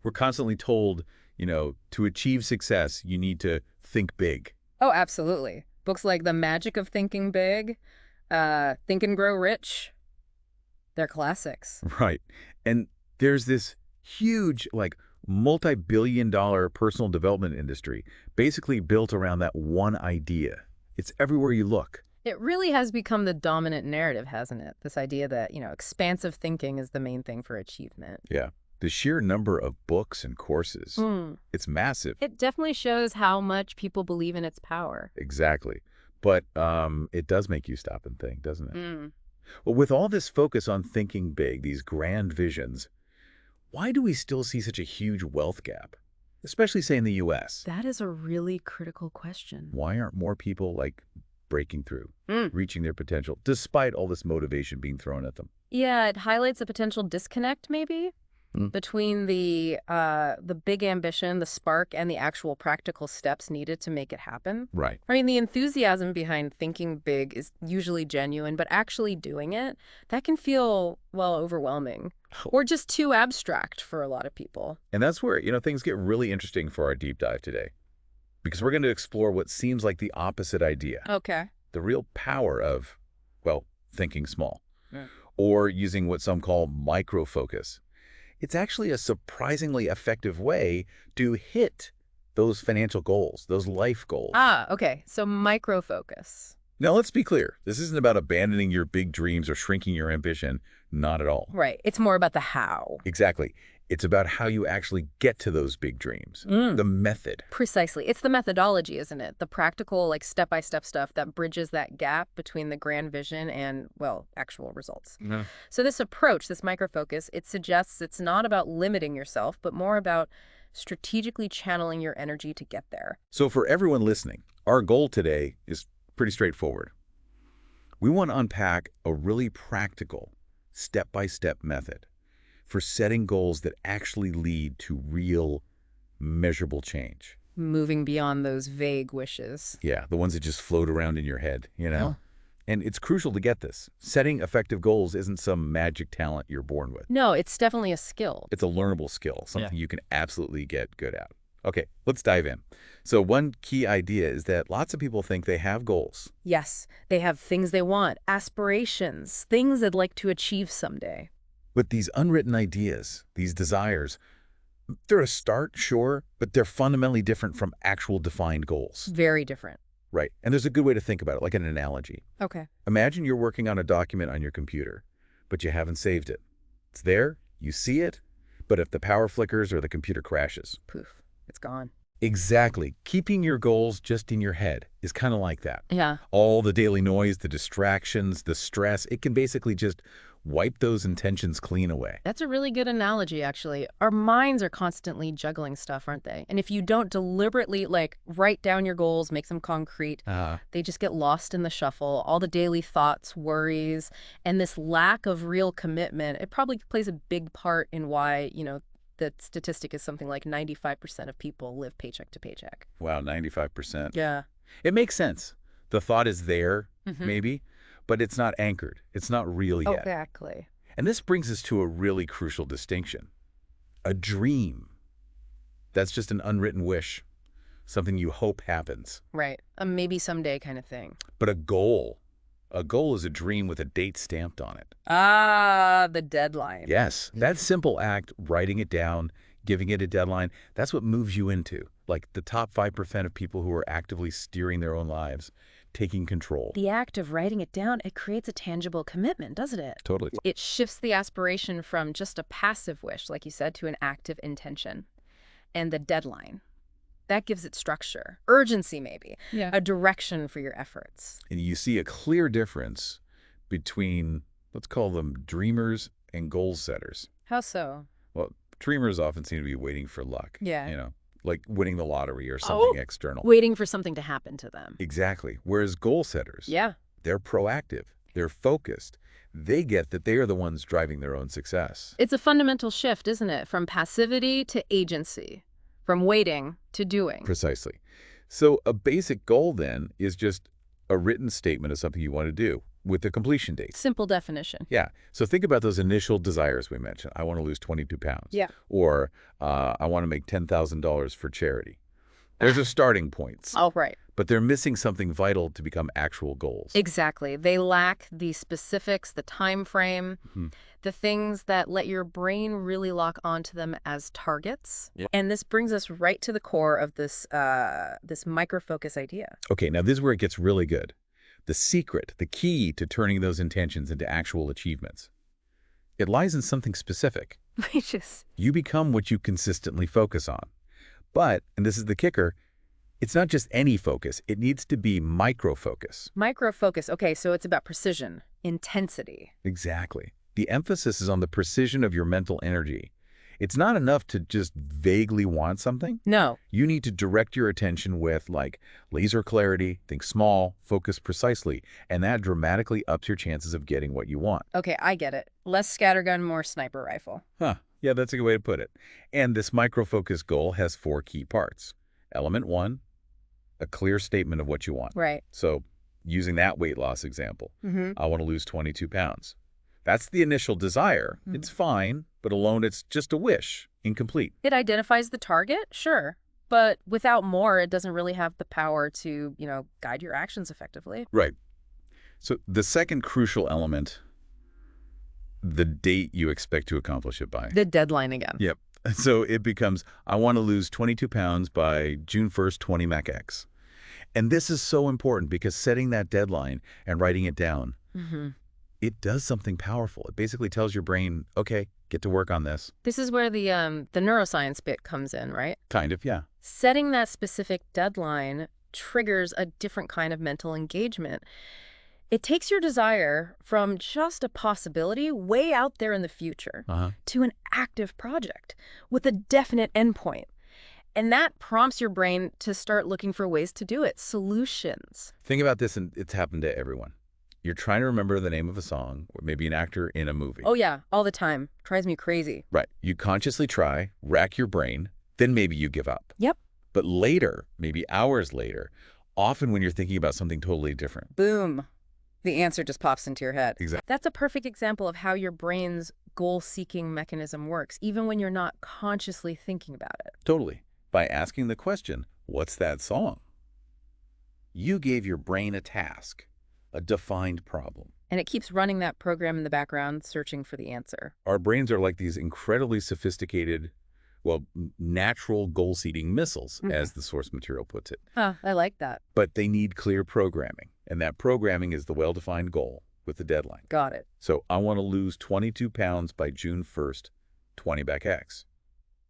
We're constantly told, to achieve success, you need to think big. Oh, absolutely. Books like The Magic of Thinking Big, Think and Grow Rich, they're classics. Right. And there's this huge, like, multi-billion-dollar personal development industry basically built around that one idea. It's everywhere you look. It really has become the dominant narrative, hasn't it? This idea that, expansive thinking is the main thing for achievement. Yeah. The sheer number of books and courses, it's massive. It definitely shows how much people believe in its power. Exactly. But it does make you stop and think, doesn't it? Well, with all this focus on thinking big, these grand visions, why do we still see such a huge wealth gap? Especially, say, in the U.S. That is a really critical question. Why aren't more people, like, breaking through, Mm. reaching their potential, despite all this motivation being thrown at them? Yeah, it highlights a potential disconnect, maybe, Mm. between the big ambition, the spark, and the actual practical steps needed to make it happen. Right. I mean, the enthusiasm behind thinking big is usually genuine, but actually doing it, that can feel, well, overwhelming or just too abstract for a lot of people. And that's where, things get really interesting for our deep dive today. Because we're going to explore what seems like the opposite idea. Okay. The real power of, well, thinking small. Yeah. Or using what some call micro-focus. It's actually a surprisingly effective way to hit those financial goals, those life goals. Ah, okay. So micro-focus. Now, let's be clear. This isn't about abandoning your big dreams or shrinking your ambition. Not at all. Right. It's more about the how. Exactly. It's about how you actually get to those big dreams. The method. Precisely. It's the methodology, isn't it? The practical, like, step-by-step stuff that bridges that gap between the grand vision and, well, actual results. Yeah. So this approach, this microfocus, it suggests it's not about limiting yourself, but more about strategically channeling your energy to get there. So for everyone listening, our goal today is pretty straightforward. We want to unpack a really practical, step-by-step method for setting goals that actually lead to real, measurable change. Moving beyond those vague wishes. Yeah, the ones that just float around in your head, Yeah. And it's crucial to get this. Setting effective goals isn't some magic talent you're born with. No, it's definitely a skill. It's a learnable skill, something you can absolutely get good at. Okay, let's dive in. So one key idea is that lots of people think they have goals. Yes, they have things they want, aspirations, things they'd like to achieve someday. But these unwritten ideas, these desires, they're a start, sure, but they're fundamentally different from actual defined goals. Very different. Right. And there's a good way to think about it, like an analogy. Okay. Imagine you're working on a document on your computer, but you haven't saved it. It's there, you see it, but if the power flickers or the computer crashes. Poof. It's gone. Exactly. Keeping your goals just in your head is kind of like that. Yeah. All the daily noise, the distractions, the stress, it can basically just wipe those intentions clean away. That's a really good analogy, actually. Our minds are constantly juggling stuff, aren't they? And if you don't deliberately, like, write down your goals, make them concrete, they just get lost in the shuffle. All the daily thoughts, worries, and this lack of real commitment, it probably plays a big part in why, the statistic is something like 95% of people live paycheck to paycheck. Wow, 95%. Yeah. It makes sense. The thought is there, Mhm. maybe, but it's not anchored. It's not real yet. Exactly. And this brings us to a really crucial distinction. A dream. That's just an unwritten wish, something you hope happens. Right. A maybe someday kind of thing. But a goal is a dream with a date stamped on it. Ah, the deadline. Yes, that simple act, writing it down, giving it a deadline, that's what moves you into, like the top 5% of people who are actively steering their own lives, taking control. The act of writing it down, it creates a tangible commitment, doesn't it? Totally. It shifts the aspiration from just a passive wish, like you said, to an active intention. And the deadline, that gives it structure, urgency maybe, a direction for your efforts. And you see a clear difference between, let's call them dreamers and goal setters. How so? Well, dreamers often seem to be waiting for luck. Yeah. Like winning the lottery or something external. Waiting for something to happen to them. Exactly. Whereas goal setters, Yeah. they're proactive, they're focused. They get that they are the ones driving their own success. It's a fundamental shift, isn't it? From passivity to agency, from waiting to doing. Precisely. So a basic goal then is just a written statement of something you want to do, with the completion date. Simple definition. Yeah. So think about those initial desires we mentioned. I want to lose 22 pounds. Yeah. Or I want to make $10,000 for charity. There's a starting points. Oh, right. But they're missing something vital to become actual goals. Exactly. They lack the specifics, the time frame, the things that let your brain really lock onto them as targets. Yeah. And this brings us right to the core of this micro-focus idea. Okay, now this is where it gets really good. The secret, the key to turning those intentions into actual achievements. It lies in something specific. Which is... You become what you consistently focus on. But, and this is the kicker, it's not just any focus. It needs to be micro-focus. Micro-focus. Okay, so it's about precision, intensity. Exactly. The emphasis is on the precision of your mental energy. It's not enough to just vaguely want something. No. You need to direct your attention with, like, laser clarity, think small, focus precisely, and that dramatically ups your chances of getting what you want. Okay, I get it. Less scattergun, more sniper rifle. Huh. Yeah, that's a good way to put it. And this micro-focus goal has 4 key parts. Element 1, a clear statement of what you want. Right. So, using that weight loss example, Mm-hmm. I want to lose 22 pounds. That's the initial desire. It's fine, but alone it's just a wish, incomplete. It identifies the target, sure. But without more, it doesn't really have the power to, guide your actions effectively. Right. So the second crucial element, the date you expect to accomplish it by. The deadline again. Yep. So it becomes, I want to lose 22 pounds by June 1st, 20 Mac X. And this is so important because setting that deadline and writing it down, it does something powerful. It basically tells your brain, okay, get to work on this. This is where the neuroscience bit comes in, right? Kind of, yeah. Setting that specific deadline triggers a different kind of mental engagement. It takes your desire from just a possibility way out there in the future to an active project with a definite endpoint. And that prompts your brain to start looking for ways to do it, solutions. Think about this, and it's happened to everyone. You're trying to remember the name of a song, or maybe an actor in a movie. Oh, yeah, all the time. Drives me crazy. Right. You consciously try, rack your brain, then maybe you give up. Yep. But later, maybe hours later, often when you're thinking about something totally different. Boom. The answer just pops into your head. Exactly. That's a perfect example of how your brain's goal-seeking mechanism works, even when you're not consciously thinking about it. Totally. By asking the question, what's that song? You gave your brain a task, a defined problem. And it keeps running that program in the background, searching for the answer. Our brains are like these incredibly sophisticated, natural goal-seeding missiles, as the source material puts it. Huh, I like that. But they need clear programming, and that programming is the well-defined goal with the deadline. Got it. So I want to lose 22 pounds by June 1st, 20 back X.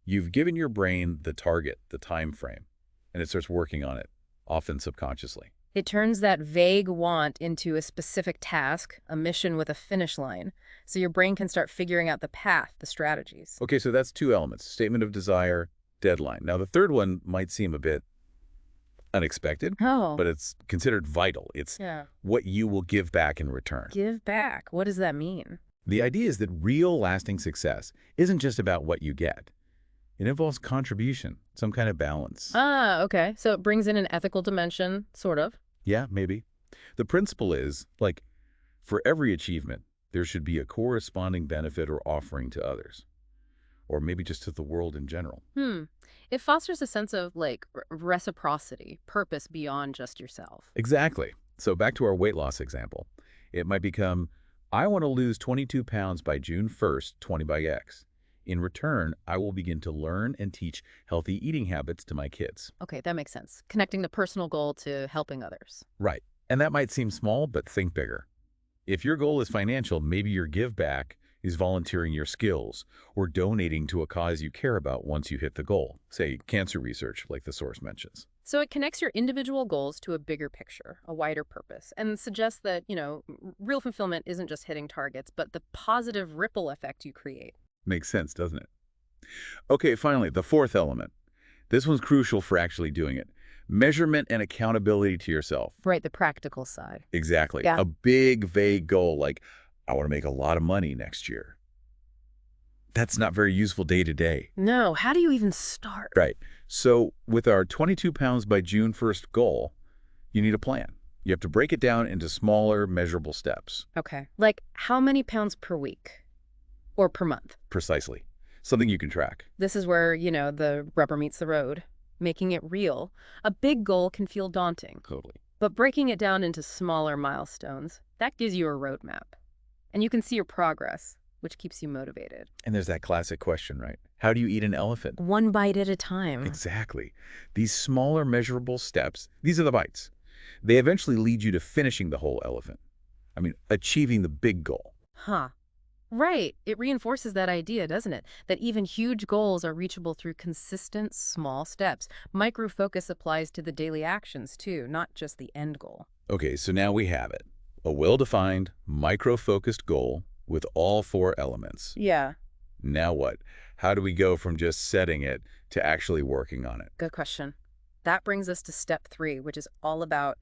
You've given your brain the target, the time frame, and it starts working on it, often subconsciously. It turns that vague want into a specific task, a mission with a finish line, so your brain can start figuring out the path, the strategies. Okay, so that's 2 elements, statement of desire, deadline. Now, the third one might seem a bit unexpected, Oh. but it's considered vital. It's Yeah. what you will give back in return. Give back. What does that mean? The idea is that real lasting success isn't just about what you get. It involves contribution, some kind of balance. Ah, okay. So it brings in an ethical dimension, sort of. Yeah, maybe. The principle is, like, for every achievement, there should be a corresponding benefit or offering to others. Or maybe just to the world in general. It fosters a sense of, reciprocity, purpose beyond just yourself. Exactly. So back to our weight loss example. It might become, I want to lose 22 pounds by June 1st, 20 by X. In return, I will begin to learn and teach healthy eating habits to my kids. Okay, that makes sense. Connecting the personal goal to helping others. Right. And that might seem small, but think bigger. If your goal is financial, maybe your give back is volunteering your skills or donating to a cause you care about once you hit the goal, say cancer research, like the source mentions. So it connects your individual goals to a bigger picture, a wider purpose, and suggests that, real fulfillment isn't just hitting targets, but the positive ripple effect you create. Makes sense, doesn't it? Okay, finally, the fourth element. This one's crucial for actually doing it. Measurement and accountability to yourself. Right, the practical side. Exactly. Yeah. A big, vague goal like, I want to make a lot of money next year. That's not very useful day to day. No, how do you even start? Right. So with our 22 pounds by June 1st goal, you need a plan. You have to break it down into smaller, measurable steps. Okay. Like how many pounds per week or per month? Precisely. Something you can track. This is where, the rubber meets the road. Making it real. A big goal can feel daunting, Totally. but breaking it down into smaller milestones, that gives you a roadmap. And you can see your progress, which keeps you motivated. And there's that classic question, right? How do you eat an elephant? One bite at a time. Exactly. These smaller, measurable steps, these are the bites. They eventually lead you to finishing the whole elephant. I mean, achieving the big goal. Huh. Right. It reinforces that idea, doesn't it? That even huge goals are reachable through consistent, small steps. Micro-focus applies to the daily actions, too, not just the end goal. Okay, so now we have it. A well-defined, micro-focused goal with all 4 elements. Yeah. Now what? How do we go from just setting it to actually working on it? Good question. That brings us to step 3, which is all about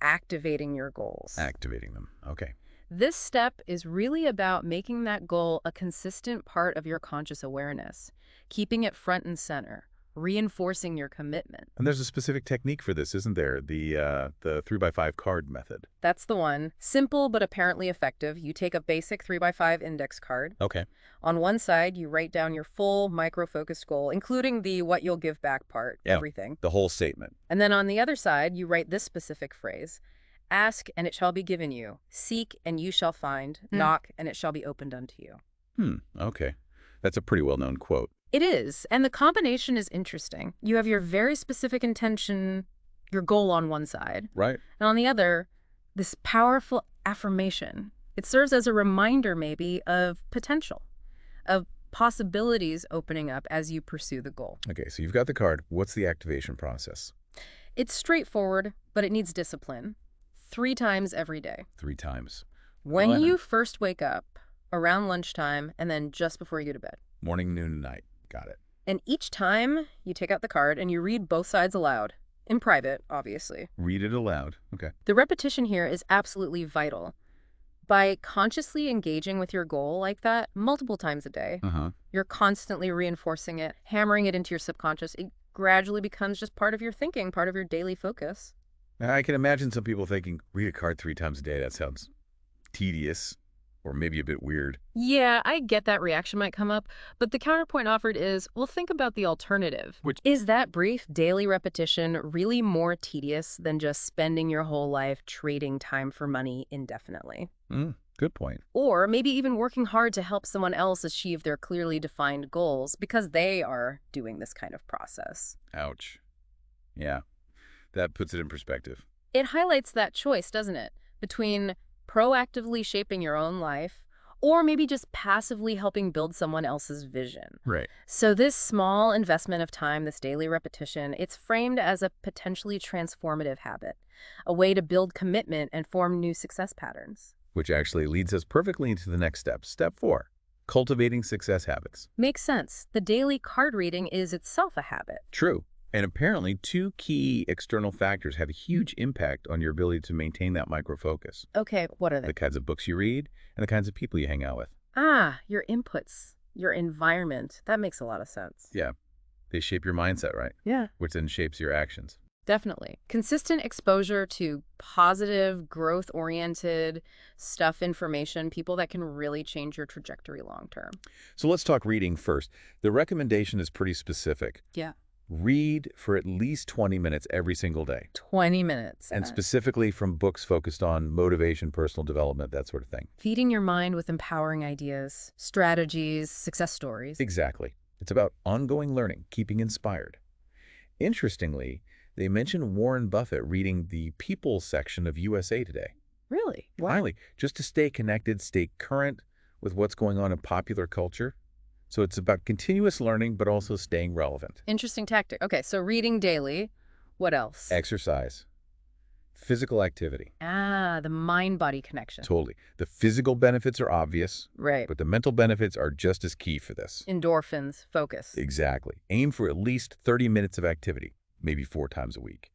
activating your goals. Activating them. Okay. This step is really about making that goal a consistent part of your conscious awareness, keeping it front and center, reinforcing your commitment. And there's a specific technique for this, isn't there? The 3x5 card method. That's the one. Simple but apparently effective. You take a basic 3x5 index card. Okay. On one side, you write down your full micro-focused goal, including the what you'll give back part, everything. The whole statement. And then on the other side, you write this specific phrase. Ask, and it shall be given you. Seek, and you shall find. Knock, and it shall be opened unto you. Okay. That's a pretty well-known quote. It is, and the combination is interesting. You have your very specific intention, your goal on one side. Right. And on the other, this powerful affirmation. It serves as a reminder, maybe, of potential, of possibilities opening up as you pursue the goal. Okay, so you've got the card. What's the activation process? It's straightforward, but it needs discipline. 3 times every day. 3 times. When you first wake up, around lunchtime, and then just before you go to bed. Morning, noon, and night. Got it. And each time, you take out the card and you read both sides aloud. In private, obviously. Read it aloud. Okay. The repetition here is absolutely vital. By consciously engaging with your goal like that multiple times a day, you're constantly reinforcing it, hammering it into your subconscious. It gradually becomes just part of your thinking, part of your daily focus. I can imagine some people thinking, read a card 3 times a day. That sounds tedious or maybe a bit weird. Yeah, I get that reaction might come up, but the counterpoint offered is, well, think about the alternative. Which is that brief daily repetition really more tedious than just spending your whole life trading time for money indefinitely? Good point. Or maybe even working hard to help someone else achieve their clearly defined goals because they are doing this kind of process. Ouch. Yeah, that puts it in perspective. It highlights that choice, doesn't it? Between proactively shaping your own life or maybe just passively helping build someone else's vision. Right. So this small investment of time, this daily repetition, it's framed as a potentially transformative habit, a way to build commitment and form new success patterns. Which actually leads us perfectly into the next step. Step 4, cultivating success habits. Makes sense. The daily card reading is itself a habit. True. And apparently 2 key external factors have a huge impact on your ability to maintain that micro-focus. Okay, what are they? The kinds of books you read and the kinds of people you hang out with. Your inputs, your environment. That makes a lot of sense. Yeah. They shape your mindset, right? Yeah. Which then shapes your actions. Definitely. Consistent exposure to positive, growth-oriented stuff, information, people that can really change your trajectory long term. So let's talk reading first. The recommendation is pretty specific. Yeah. Read for at least 20 minutes every single day. 20 minutes. And specifically from books focused on motivation, personal development, that sort of thing. Feeding your mind with empowering ideas, strategies, success stories. Exactly. It's about ongoing learning, keeping inspired. Interestingly, they mention Warren Buffett reading the People section of USA Today. Really? Wow. Finally, just to stay connected, stay current with what's going on in popular culture. So it's about continuous learning, but also staying relevant. Interesting tactic. Okay, so reading daily. What else? Exercise. Physical activity. The mind-body connection. Totally. The physical benefits are obvious. Right. But the mental benefits are just as key for this. Endorphins, focus. Exactly. Aim for at least 30 minutes of activity, maybe 4 times a week.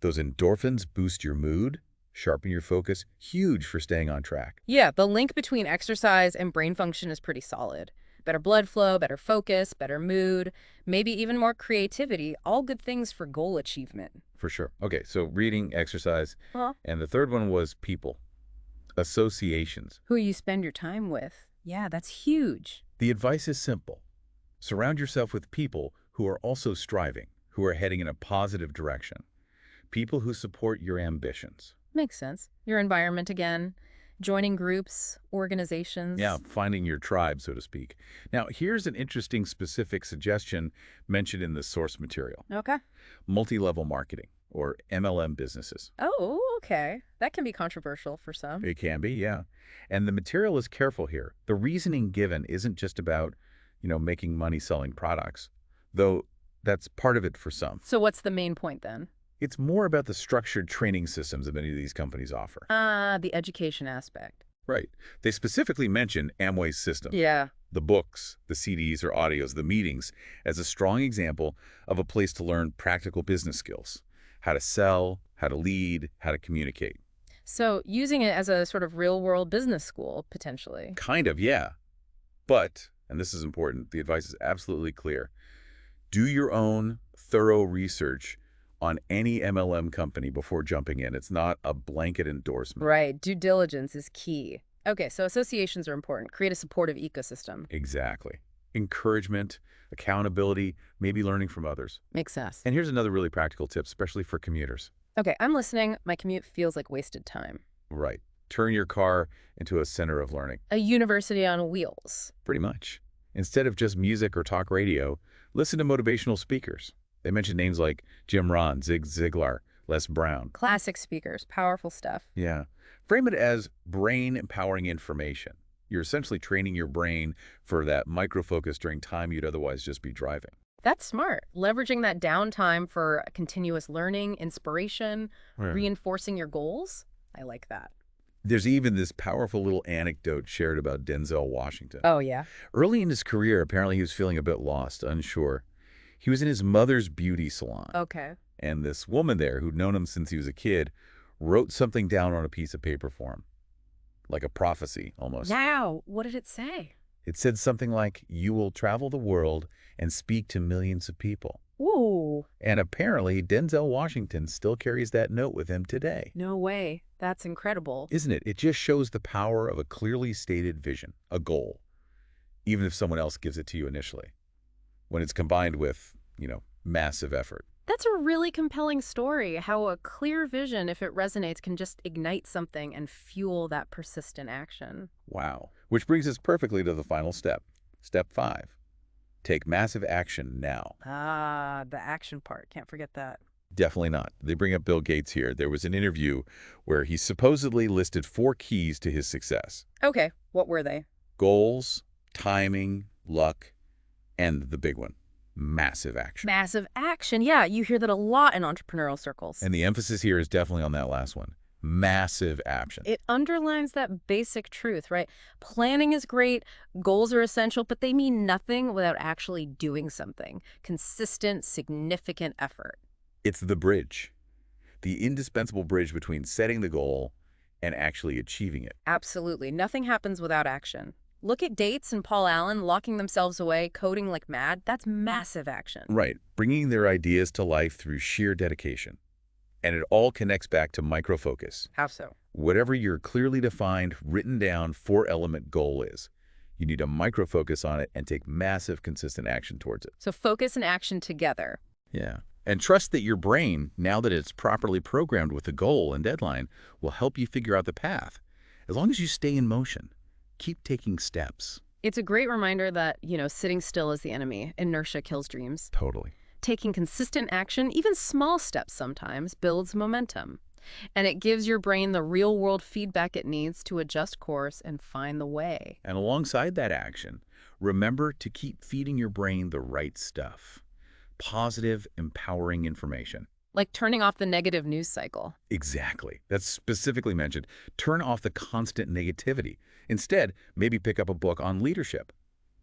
Those endorphins boost your mood, sharpen your focus, huge for staying on track. Yeah, the link between exercise and brain function is pretty solid. Better blood flow, better focus, better mood, maybe even more creativity, all good things for goal achievement. For sure. Okay, so reading, exercise, Huh? and the third one was people, associations. Who you spend your time with. Yeah, that's huge. The advice is simple. Surround yourself with people who are also striving, who are heading in a positive direction. People who support your ambitions. Makes sense. Your environment again, joining groups, organizations. Yeah, finding your tribe, so to speak. Now, here's an interesting specific suggestion mentioned in the source material. Okay. Multi-level marketing, or MLM businesses. Oh, okay. That can be controversial for some. It can be, yeah. And the material is careful here. The reasoning given isn't just about, making money selling products, though that's part of it for some. So what's the main point then? It's more about the structured training systems that many of these companies offer. The education aspect. Right. They specifically mention Amway's system. Yeah. The books, the CDs or audios, the meetings, as a strong example of a place to learn practical business skills. How to sell, how to lead, how to communicate. So using it as a sort of real-world business school, potentially. Kind of, yeah. But, and this is important, the advice is absolutely clear. Do your own thorough research on any MLM company before jumping in. It's not a blanket endorsement. Right. Due diligence is key. Okay, so associations are important. Create a supportive ecosystem. Exactly. Encouragement, accountability, maybe learning from others. Makes sense. And here's another really practical tip, especially for commuters. Okay, I'm listening. My commute feels like wasted time. Right. Turn your car into a center of learning. A university on wheels. Pretty much. Instead of just music or talk radio, listen to motivational speakers. They mention names like Jim Rohn, Zig Ziglar, Les Brown. Classic speakers. Powerful stuff. Yeah. Frame it as brain-empowering information. You're essentially training your brain for that micro-focus during time you'd otherwise just be driving. That's smart. Leveraging that downtime for continuous learning, inspiration, reinforcing your goals. I like that. There's even this powerful little anecdote shared about Denzel Washington. Oh, yeah? Early in his career, apparently he was feeling a bit lost, unsure. He was in his mother's beauty salon. Okay. And this woman there, who'd known him since he was a kid, wrote something down on a piece of paper for him. Like a prophecy, almost. Now, what did it say? It said something like, "You will travel the world and speak to millions of people." Ooh. And apparently, Denzel Washington still carries that note with him today. No way. That's incredible. Isn't it? It just shows the power of a clearly stated vision, a goal, even if someone else gives it to you initially, when it's combined with, massive effort. That's a really compelling story, how a clear vision, if it resonates, can just ignite something and fuel that persistent action. Wow. Which brings us perfectly to the final step. Step 5. Take massive action now. Ah, the action part. Can't forget that. Definitely not. They bring up Bill Gates here. There was an interview where he supposedly listed 4 keys to his success. Okay, what were they? Goals, timing, luck, and the big one, massive action. Massive action. Yeah, you hear that a lot in entrepreneurial circles. And the emphasis here is definitely on that last one. Massive action. It underlines that basic truth, right? Planning is great, goals are essential, but they mean nothing without actually doing something. Consistent, significant effort. It's the bridge, the indispensable bridge between setting the goal and actually achieving it. Absolutely. Nothing happens without action. Look at Dates and Paul Allen locking themselves away, coding like mad. That's massive action. Right. Bringing their ideas to life through sheer dedication. And it all connects back to microfocus. How so? Whatever your clearly defined, written down 4-element goal is, you need to microfocus on it and take massive, consistent action towards it. So focus and action together. Yeah. And trust that your brain, now that it's properly programmed with a goal and deadline, will help you figure out the path. As long as you stay in motion, keep taking steps. It's a great reminder that, sitting still is the enemy. Inertia kills dreams. Totally. Taking consistent action, even small steps sometimes, builds momentum. And it gives your brain the real-world feedback it needs to adjust course and find the way. And alongside that action, remember to keep feeding your brain the right stuff. Positive, empowering information. Like turning off the negative news cycle. Exactly. That's specifically mentioned. Turn off the constant negativity. Instead, maybe pick up a book on leadership.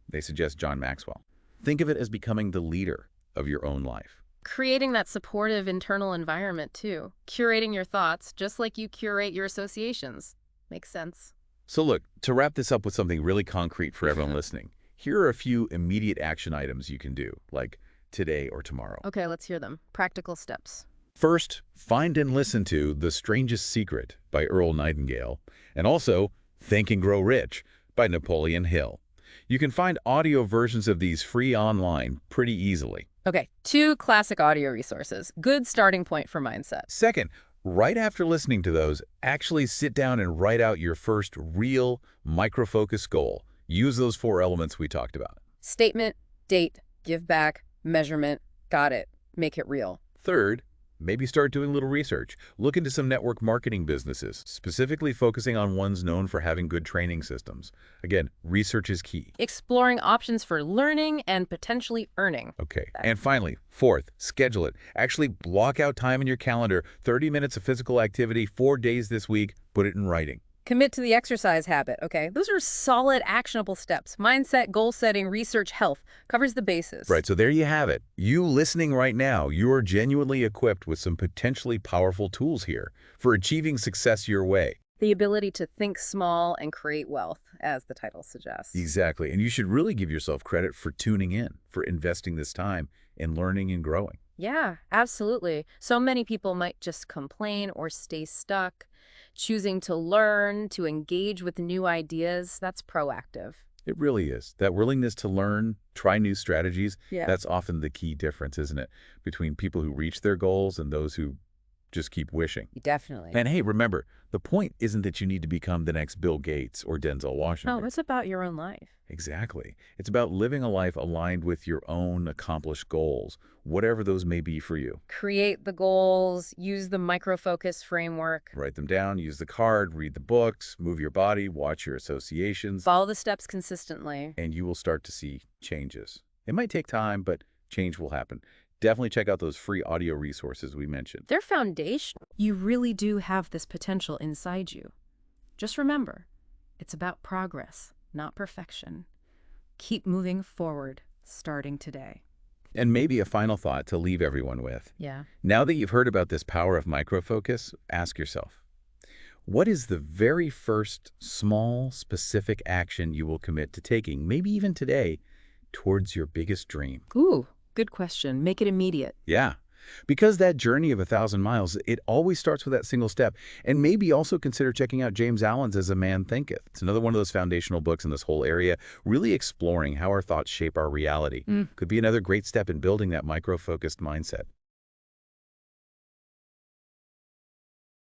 They suggest John Maxwell. Think of it as becoming the leader of your own life. Creating that supportive internal environment, too. Curating your thoughts, just like you curate your associations. Makes sense. So look, to wrap this up with something really concrete for everyone listening, Here are a few immediate action items you can do, like today or tomorrow. Okay, let's hear them. Practical steps. First, find and listen to The Strangest Secret by Earl Nightingale, and also Think and Grow Rich by Napoleon Hill. You can find audio versions of these free online pretty easily. Okay, 2 classic audio resources. Good starting point for mindset. Second, right after listening to those, actually sit down and write out your first real micro-focus goal. Use those 4 elements we talked about. Statement, date, give back, measurement. Got it. Make it real. Third, maybe start doing a little research. Look into some network marketing businesses, specifically focusing on ones known for having good training systems. Again, research is key. Exploring options for learning and potentially earning. Okay. And finally, fourth, schedule it. Actually block out time in your calendar, 30 minutes of physical activity, 4 days this week, put it in writing. Commit to the exercise habit, okay? Those are solid, actionable steps. Mindset, goal setting, research, health. Covers the bases. Right, so there you have it. You listening right now, you are genuinely equipped with some potentially powerful tools here for achieving success your way. The ability to think small and create wealth, as the title suggests. Exactly, and you should really give yourself credit for tuning in, for investing this time in learning and growing. Yeah, absolutely. So many people might just complain or stay stuck. Choosing to learn, to engage with new ideas, that's proactive. It really is. That willingness to learn, try new strategies, Yeah. that's often the key difference, isn't it? Between people who reach their goals and those who just keep wishing. Definitely. And hey, remember, the point isn't that you need to become the next Bill Gates or Denzel Washington. No, it's about your own life. Exactly. It's about living a life aligned with your own accomplished goals, whatever those may be for you. Create the goals, use the micro-focus framework, Write them down, use the card, read the books, move your body, watch your associations, follow the steps consistently. and you will start to see changes. It might take time, but change will happen. Definitely check out those free audio resources we mentioned. They're foundational. You really do have this potential inside you. Just remember, it's about progress, not perfection. Keep moving forward, starting today. And maybe a final thought to leave everyone with. Yeah. Now that you've heard about this power of microfocus, ask yourself, what is the very first small, specific action you will commit to taking, maybe even today, towards your biggest dream? Ooh, good question. Make it immediate. Yeah, because that journey of 1,000 miles, it always starts with that single step. And maybe also consider checking out James Allen's As a Man Thinketh. It's another one of those foundational books in this whole area, really exploring how our thoughts shape our reality. Could be another great step in building that micro-focused mindset.